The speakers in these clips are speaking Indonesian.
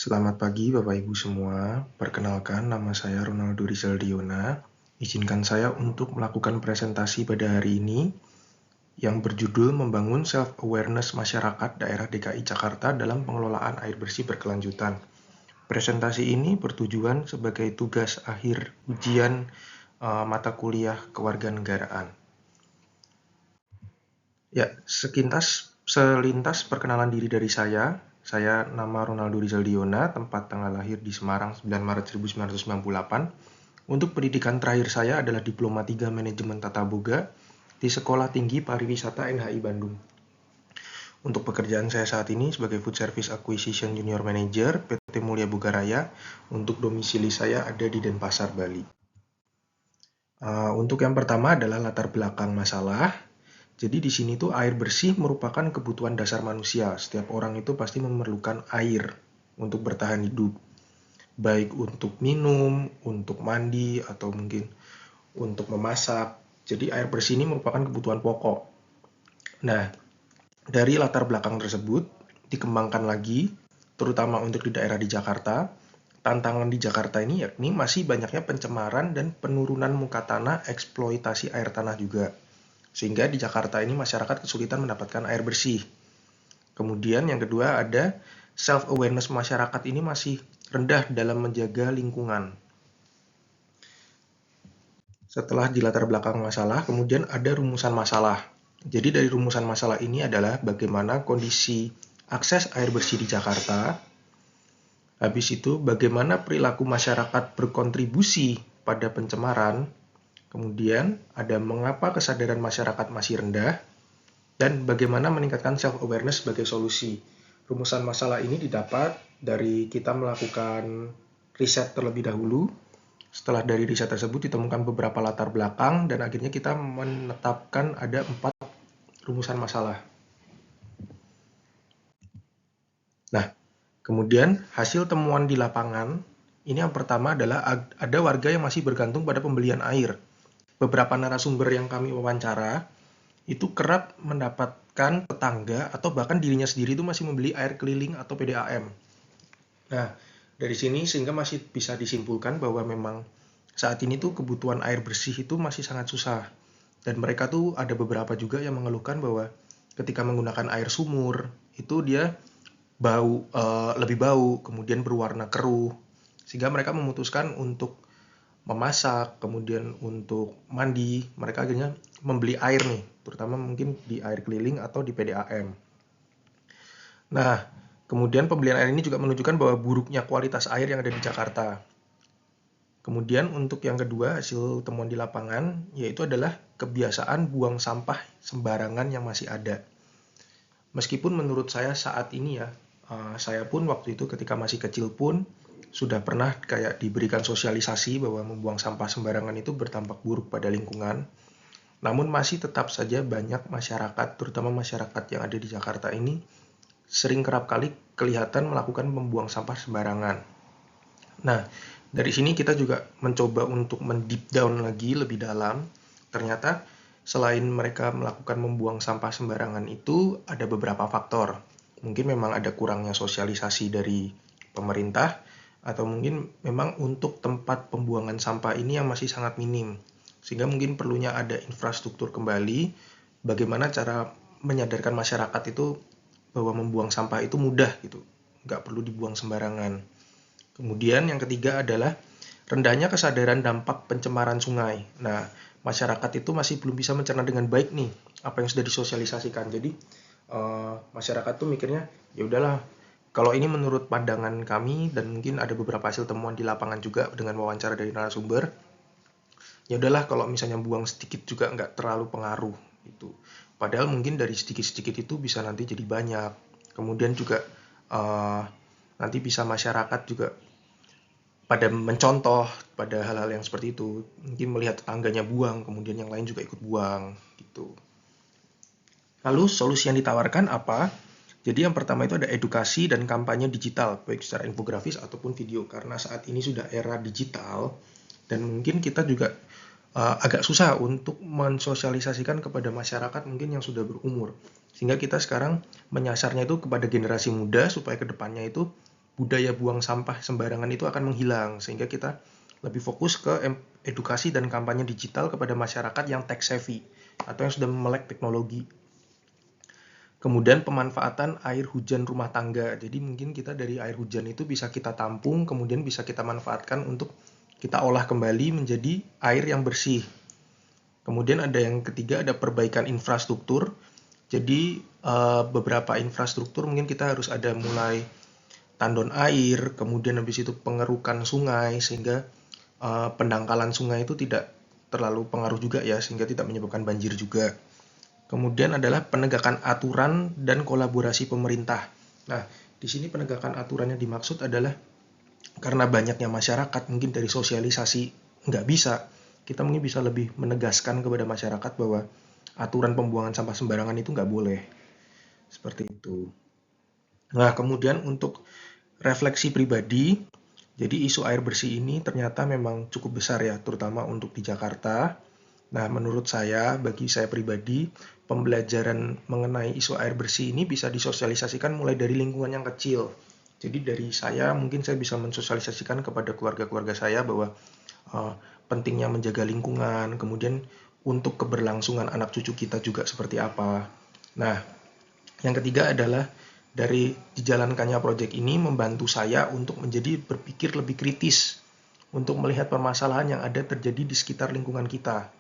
Selamat pagi Bapak Ibu semua, perkenalkan nama saya Ronaldo Rizal Diona. Izinkan saya untuk melakukan presentasi pada hari ini yang berjudul Membangun Self-Awareness Masyarakat Daerah DKI Jakarta dalam Pengelolaan Air Bersih Berkelanjutan. Presentasi ini bertujuan sebagai tugas akhir ujian mata kuliah kewarganegaraan. Ya, selintas perkenalan diri dari saya. Saya nama Ronaldo Rizal Diona, tempat tanggal lahir di Semarang 9 Maret 1998. Untuk pendidikan terakhir saya adalah Diploma 3 Manajemen Tata Boga di Sekolah Tinggi Pariwisata NHI Bandung. Untuk pekerjaan saya saat ini sebagai Food Service Acquisition Junior Manager PT Mulia Bugaraya. Untuk domisili saya ada di Denpasar, Bali. Untuk yang pertama adalah latar belakang masalah. Jadi di sini tuh air bersih merupakan kebutuhan dasar manusia. Setiap orang itu pasti memerlukan air untuk bertahan hidup. Baik untuk minum, untuk mandi, atau mungkin untuk memasak. Jadi air bersih ini merupakan kebutuhan pokok. Nah, dari latar belakang tersebut dikembangkan lagi, terutama untuk di daerah di Jakarta. Tantangan di Jakarta ini yakni masih banyaknya pencemaran dan penurunan muka tanah, eksploitasi air tanah juga. Sehingga di Jakarta ini masyarakat kesulitan mendapatkan air bersih. Kemudian yang kedua ada self-awareness masyarakat ini masih rendah dalam menjaga lingkungan. Setelah di latar belakang masalah, kemudian ada rumusan masalah. Jadi dari rumusan masalah ini adalah bagaimana kondisi akses air bersih di Jakarta. Habis itu bagaimana perilaku masyarakat berkontribusi pada pencemaran. Kemudian ada mengapa kesadaran masyarakat masih rendah. Dan bagaimana meningkatkan self-awareness sebagai solusi. Rumusan masalah ini didapat dari kita melakukan riset terlebih dahulu. Setelah dari riset tersebut ditemukan beberapa latar belakang dan akhirnya kita menetapkan ada 4 rumusan masalah. Nah, kemudian hasil temuan di lapangan, ini yang pertama adalah ada warga yang masih bergantung pada pembelian air. Beberapa narasumber yang kami wawancara, itu kerap mendapatkan tetangga atau bahkan dirinya sendiri itu masih membeli air keliling atau PDAM. Nah, dari sini sehingga masih bisa disimpulkan bahwa memang saat ini tuh kebutuhan air bersih itu masih sangat susah. Dan mereka tuh ada beberapa juga yang mengeluhkan bahwa ketika menggunakan air sumur, itu dia lebih bau, kemudian berwarna keruh. Sehingga mereka memutuskan untuk memasak, kemudian untuk mandi, mereka akhirnya membeli air nih, terutama mungkin di air keliling atau di PDAM. Nah, kemudian pembelian air ini juga menunjukkan bahwa buruknya kualitas air yang ada di Jakarta. Kemudian untuk yang kedua, hasil temuan di lapangan, yaitu adalah kebiasaan buang sampah sembarangan yang masih ada. Meskipun menurut saya saat ini ya, saya pun waktu itu ketika masih kecil pun sudah pernah kayak diberikan sosialisasi bahwa membuang sampah sembarangan itu berdampak buruk pada lingkungan. Namun masih tetap saja banyak masyarakat, terutama masyarakat yang ada di Jakarta ini, sering kerap kali kelihatan melakukan membuang sampah sembarangan. Nah, dari sini kita juga mencoba untuk mendeep down lagi lebih dalam. Ternyata selain mereka melakukan membuang sampah sembarangan itu ada beberapa faktor. Mungkin memang ada kurangnya sosialisasi dari pemerintah, atau mungkin memang untuk tempat pembuangan sampah ini yang masih sangat minim. Sehingga mungkin perlunya ada infrastruktur kembali, bagaimana cara menyadarkan masyarakat itu bahwa membuang sampah itu mudah gitu, nggak perlu dibuang sembarangan. Kemudian yang ketiga adalah rendahnya kesadaran dampak pencemaran sungai. Nah, masyarakat itu masih belum bisa mencerna dengan baik nih apa yang sudah disosialisasikan. Jadi masyarakat tuh mikirnya ya udahlah, kalau ini menurut pandangan kami dan mungkin ada beberapa hasil temuan di lapangan juga dengan wawancara dari narasumber, ya udahlah kalau misalnya buang sedikit juga nggak terlalu pengaruh itu. Padahal mungkin dari sedikit-sedikit itu bisa nanti jadi banyak. Kemudian juga nanti bisa masyarakat juga pada mencontoh pada hal-hal yang seperti itu. Mungkin melihat tetangganya buang, kemudian yang lain juga ikut buang gitu. Lalu solusi yang ditawarkan apa? Jadi yang pertama itu ada edukasi dan kampanye digital, baik secara infografis ataupun video. Karena saat ini sudah era digital, dan mungkin kita juga agak susah untuk mensosialisasikan kepada masyarakat mungkin yang sudah berumur. Sehingga kita sekarang menyasarnya itu kepada generasi muda, supaya kedepannya itu budaya buang sampah sembarangan itu akan menghilang, sehingga kita lebih fokus ke edukasi dan kampanye digital kepada masyarakat yang tech savvy atau yang sudah melek teknologi. Kemudian pemanfaatan air hujan rumah tangga. Jadi mungkin kita dari air hujan itu bisa kita tampung, kemudian bisa kita manfaatkan untuk kita olah kembali menjadi air yang bersih. Kemudian ada yang ketiga, ada perbaikan infrastruktur. Jadi beberapa infrastruktur mungkin kita harus ada mulai tandon air, kemudian habis itu pengerukan sungai, sehingga pendangkalan sungai itu tidak terlalu pengaruh juga ya, sehingga tidak menyebabkan banjir juga. Kemudian adalah penegakan aturan dan kolaborasi pemerintah. Nah, di sini penegakan aturannya dimaksud adalah karena banyaknya masyarakat, mungkin dari sosialisasi nggak bisa, kita mungkin bisa lebih menegaskan kepada masyarakat bahwa aturan pembuangan sampah sembarangan itu nggak boleh. Seperti itu. Nah, kemudian untuk refleksi pribadi, jadi isu air bersih ini ternyata memang cukup besar ya, terutama untuk di Jakarta. Nah, menurut saya, bagi saya pribadi, pembelajaran mengenai isu air bersih ini bisa disosialisasikan mulai dari lingkungan yang kecil. Jadi dari saya, mungkin saya bisa mensosialisasikan kepada keluarga-keluarga saya bahwa uh, pentingnya menjaga lingkungan, kemudian untuk keberlangsungan anak cucu kita juga seperti apa. Nah, yang ketiga adalah dari dijalankannya proyek ini membantu saya untuk menjadi berpikir lebih kritis untuk melihat permasalahan yang ada terjadi di sekitar lingkungan kita.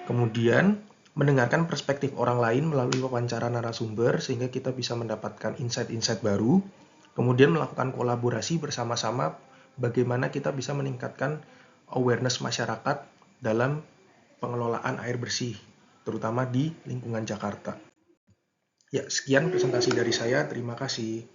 Kemudian, mendengarkan perspektif orang lain melalui wawancara narasumber sehingga kita bisa mendapatkan insight-insight baru. Kemudian melakukan kolaborasi bersama-sama bagaimana kita bisa meningkatkan awareness masyarakat dalam pengelolaan air bersih, terutama di lingkungan Jakarta. Ya, sekian presentasi dari saya. Terima kasih.